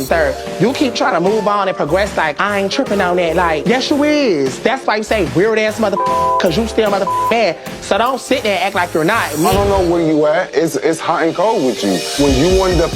sir. You keep trying to move on and progress like, I ain't tripping on that. Like, yes, you is. That's why you say weird ass motherfucker, because you still motherfucker mad. So don't sit there and act like you're not. I don't know where you at. It's hot and cold with you. When you wanted to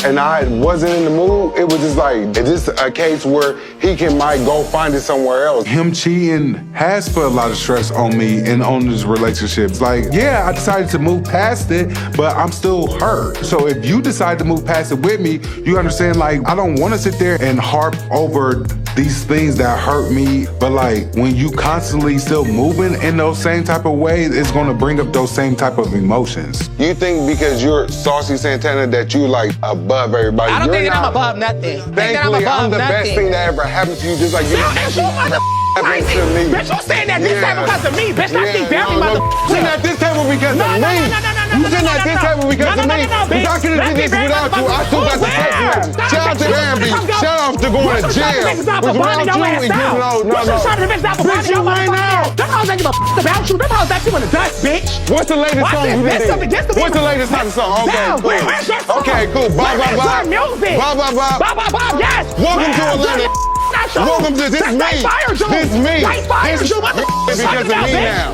and I wasn't in the mood, it was just like, it's just a case where he might go find it somewhere else. Him cheating has put a lot of stress on me and on this relationship. It's like, yeah, I decided to move past it, but I'm still hurt. So if you decide to move past it with me, you understand, like, I don't want to sit there and harp over these things that hurt me, but like, when you constantly still moving in those same type of ways, it's gonna bring up those same type of emotions. You think because you're Saucy Santana that you like above everybody? I don't think that I'm above nothing. Thankfully, I'm the best thing that ever happened to you, just like you. Bitch, you happened to me. Bitch, you saying that this table because of me. Bitch, not me, very You sitting at this table because of me. You sitting at this table because of me. Because I could have did this without you. I still got the sex. Shout out to Bambi. Shout out to going to jail. What's wrong with you and giving no. Bitch, you ain't out. Them hoes ain't give a about you. Them hoes got you in the dust, bitch. What's the latest song you did? What's the latest type of song? Okay, cool. Okay, cool. Bob, Bob, Bob. Bob, Bob, Bob. Bob, Bob, Bob, yes. Welcome to Atlanta. Welcome to this me. This me. This because of me now.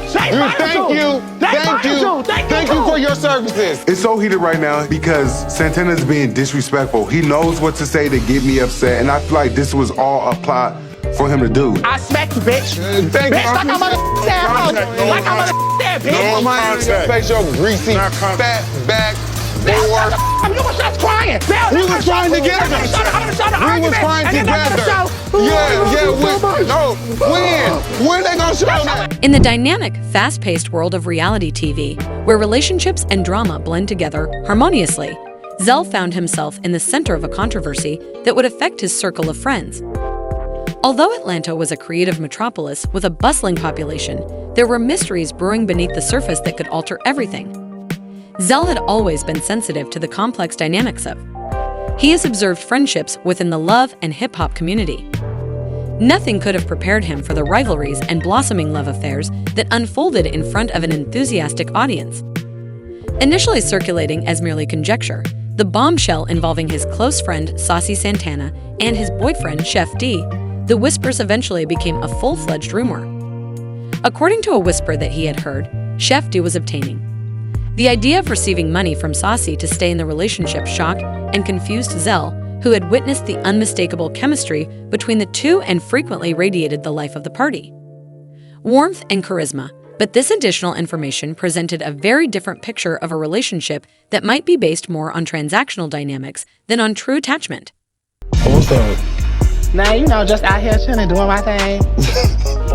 Thank you for your services. It's so heated right now because Santana's being disrespectful. He knows what to say to get me upset, and I feel like this was all a plot for him to do. I smack you, bitch. Thank you. Bitch, like I'm like I'm bitch. No, my face, your greasy, fat back. You was just crying. We was crying together. We was crying together. When they gonna show that? In the dynamic, fast-paced world of reality TV, where relationships and drama blend together harmoniously, Zell found himself in the center of a controversy that would affect his circle of friends. Although Atlanta was a creative metropolis with a bustling population, there were mysteries brewing beneath the surface that could alter everything. Zell had always been sensitive to the complex dynamics of. He has observed friendships within the love and hip-hop community. Nothing could have prepared him for the rivalries and blossoming love affairs that unfolded in front of an enthusiastic audience. Initially circulating as merely conjecture, the bombshell involving his close friend Saucy Santana and his boyfriend Chef D, the whispers eventually became a full-fledged rumor. According to a whisper that he had heard, Chef D was obtaining. The idea of receiving money from Saucy to stay in the relationship shocked and confused Zell, who had witnessed the unmistakable chemistry between the two and frequently radiated the life of the party. Warmth and charisma, but this additional information presented a very different picture of a relationship that might be based more on transactional dynamics than on true attachment. What's up? Nah, you know, just out here chilling, doing my thing.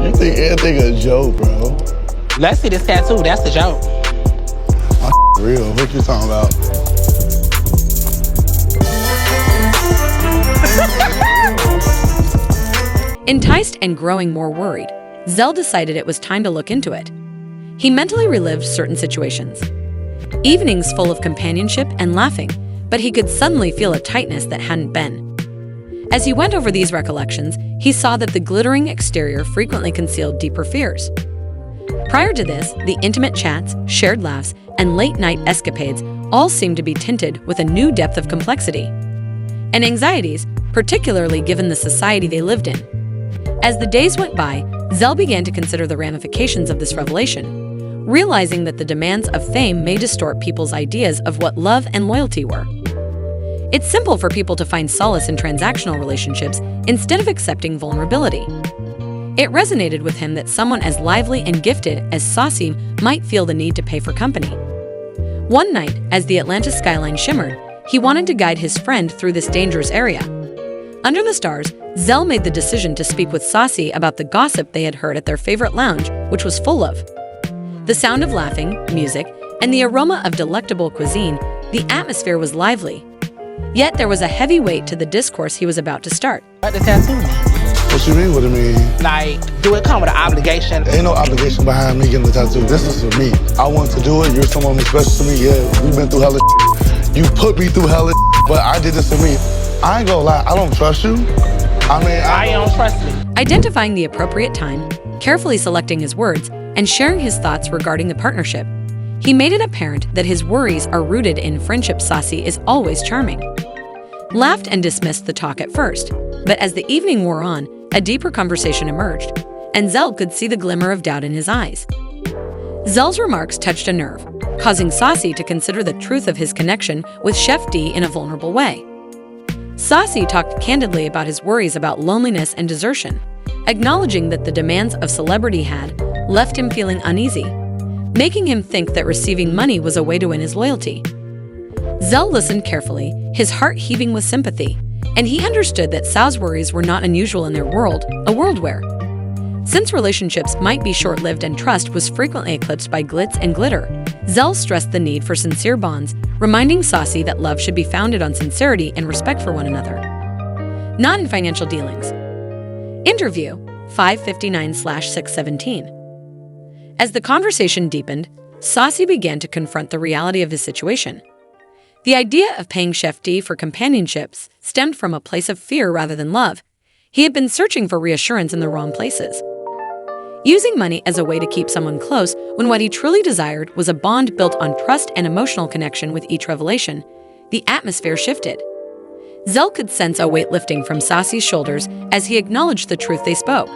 You think everything a joke, bro? Let's see this tattoo, that's the joke. Real, what you talking about? Enticed and growing more worried, Zell decided it was time to look into it. He mentally relived certain situations. Evenings full of companionship and laughing, but he could suddenly feel a tightness that hadn't been. As he went over these recollections, he saw that the glittering exterior frequently concealed deeper fears. Prior to this, the intimate chats, shared laughs, and late-night escapades all seemed to be tinted with a new depth of complexity. And anxieties, particularly given the society they lived in. As the days went by, Zell began to consider the ramifications of this revelation, realizing that the demands of fame may distort people's ideas of what love and loyalty were. It's simple for people to find solace in transactional relationships instead of accepting vulnerability. It resonated with him that someone as lively and gifted as Saucy might feel the need to pay for company. One night, as the Atlanta skyline shimmered, he wanted to guide his friend through this dangerous area. Under the stars, Zell made the decision to speak with Saucy about the gossip they had heard at their favorite lounge, which was full of. The sound of laughing, music, and the aroma of delectable cuisine, the atmosphere was lively. Yet there was a heavy weight to the discourse he was about to start. What the tattoo? What you mean, what it mean? Like, do it come with an obligation? Ain't no obligation behind me getting the tattoo. This is for me. I want to do it. You're someone who's special to me. Yeah, we've been through hella shit. You put me through hella shit, but I did this for me. I ain't gonna lie, I don't trust you. I don't trust me. Identifying the appropriate time, carefully selecting his words, and sharing his thoughts regarding the partnership, he made it apparent that his worries are rooted in friendship. Saucy is always charming. laughed and dismissed the talk at first, but as the evening wore on, a deeper conversation emerged, and Zell could see the glimmer of doubt in his eyes. Zell's remarks touched a nerve, causing Saucy to consider the truth of his connection with Chef D in a vulnerable way. Saucy talked candidly about his worries about loneliness and desertion, acknowledging that the demands of celebrity had left him feeling uneasy, making him think that receiving money was a way to win his loyalty. Zell listened carefully, his heart heaving with sympathy, and he understood that Sau's worries were not unusual in their world, a world where, since relationships might be short-lived and trust was frequently eclipsed by glitz and glitter, Zell stressed the need for sincere bonds, reminding Saucy that love should be founded on sincerity and respect for one another. Not in financial dealings. Interview 559/617. As the conversation deepened, Saucy began to confront the reality of his situation. The idea of paying Chef D for companionships stemmed from a place of fear rather than love. He had been searching for reassurance in the wrong places, using money as a way to keep someone close when what he truly desired was a bond built on trust and emotional connection. With each revelation, the atmosphere shifted. Zell could sense a weight lifting from Saucy's shoulders as he acknowledged the truth they spoke.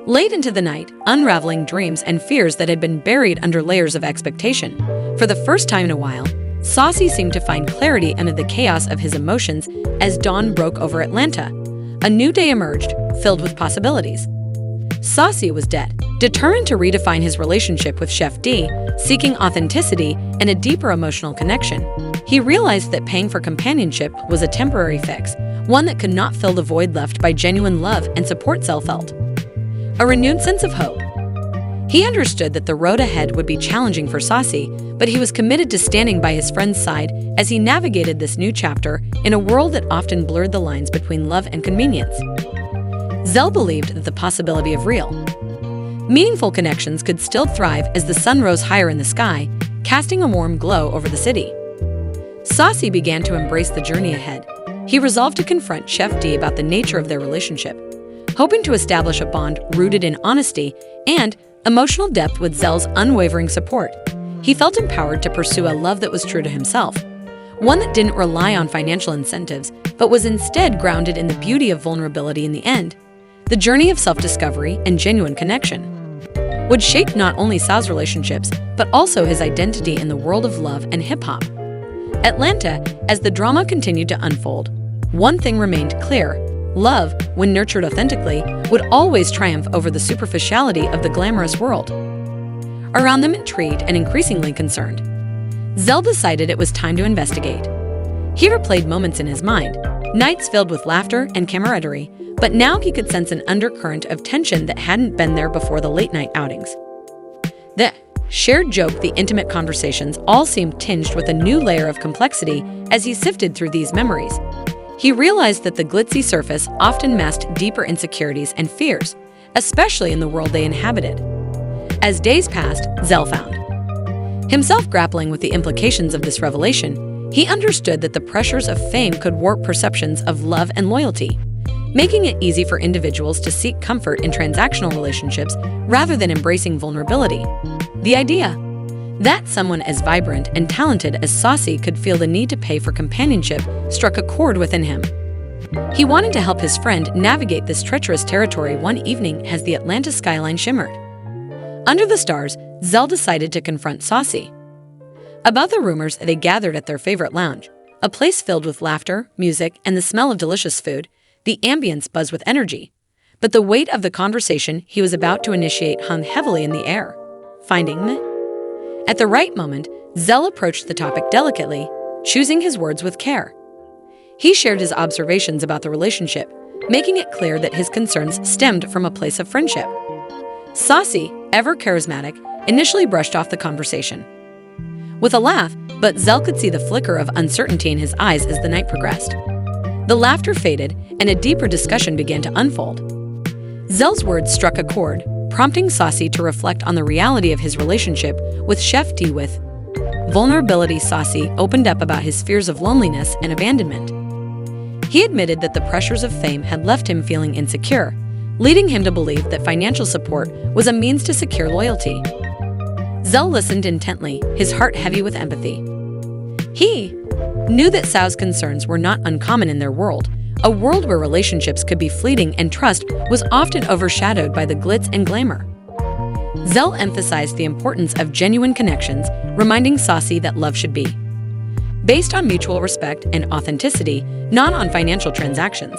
Late into the night, unraveling dreams and fears that had been buried under layers of expectation, for the first time in a while, Saucy seemed to find clarity amid the chaos of his emotions as dawn broke over Atlanta. A new day emerged, filled with possibilities. Saucy was determined to redefine his relationship with Chef D, seeking authenticity and a deeper emotional connection. He realized that paying for companionship was a temporary fix, one that could not fill the void left by genuine love and support. Zell felt a renewed sense of hope. He understood that the road ahead would be challenging for Saucy, but he was committed to standing by his friend's side as he navigated this new chapter in a world that often blurred the lines between love and convenience. Zell believed that the possibility of real, meaningful connections could still thrive as the sun rose higher in the sky, casting a warm glow over the city. Saucy began to embrace the journey ahead. He resolved to confront Chef D about the nature of their relationship, hoping to establish a bond rooted in honesty and emotional depth. With Zell's unwavering support, he felt empowered to pursue a love that was true to himself, one that didn't rely on financial incentives, but was instead grounded in the beauty of vulnerability. In the end, the journey of self-discovery and genuine connection would shape not only Sau's relationships, but also his identity in the world of love and hip-hop. Atlanta, as the drama continued to unfold, one thing remained clear: love, when nurtured authentically, would always triumph over the superficiality of the glamorous world. Around them, intrigued and increasingly concerned, Zell decided it was time to investigate. He replayed moments in his mind, nights filled with laughter and camaraderie, but now he could sense an undercurrent of tension that hadn't been there before the late-night outings. The shared joke, the intimate conversations, all seemed tinged with a new layer of complexity as he sifted through these memories. He realized that the glitzy surface often masked deeper insecurities and fears, especially in the world they inhabited. As days passed, Zell found himself grappling with the implications of this revelation. He understood that the pressures of fame could warp perceptions of love and loyalty, making it easy for individuals to seek comfort in transactional relationships rather than embracing vulnerability. The idea that someone as vibrant and talented as Saucy could feel the need to pay for companionship struck a chord within him. He wanted to help his friend navigate this treacherous territory. One evening, as the Atlanta skyline shimmered under the stars, Zell decided to confront Saucy about the rumors they gathered at their favorite lounge, a place filled with laughter, music, and the smell of delicious food. The ambience buzzed with energy, but the weight of the conversation he was about to initiate hung heavily in the air. At the right moment, Zell approached the topic delicately, choosing his words with care. He shared his observations about the relationship, making it clear that his concerns stemmed from a place of friendship. Saucy, ever charismatic, initially brushed off the conversation with a laugh, but Zell could see the flicker of uncertainty in his eyes as the night progressed. The laughter faded, and a deeper discussion began to unfold. Zell's words struck a chord, prompting Saucy to reflect on the reality of his relationship with Chef D. With vulnerability, Saucy opened up about his fears of loneliness and abandonment. He admitted that the pressures of fame had left him feeling insecure, leading him to believe that financial support was a means to secure loyalty. Zell listened intently, his heart heavy with empathy. He knew that Sau's concerns were not uncommon in their world, a world where relationships could be fleeting and trust was often overshadowed by the glitz and glamour. Zell emphasized the importance of genuine connections, reminding Saucy that love should be based on mutual respect and authenticity, not on financial transactions.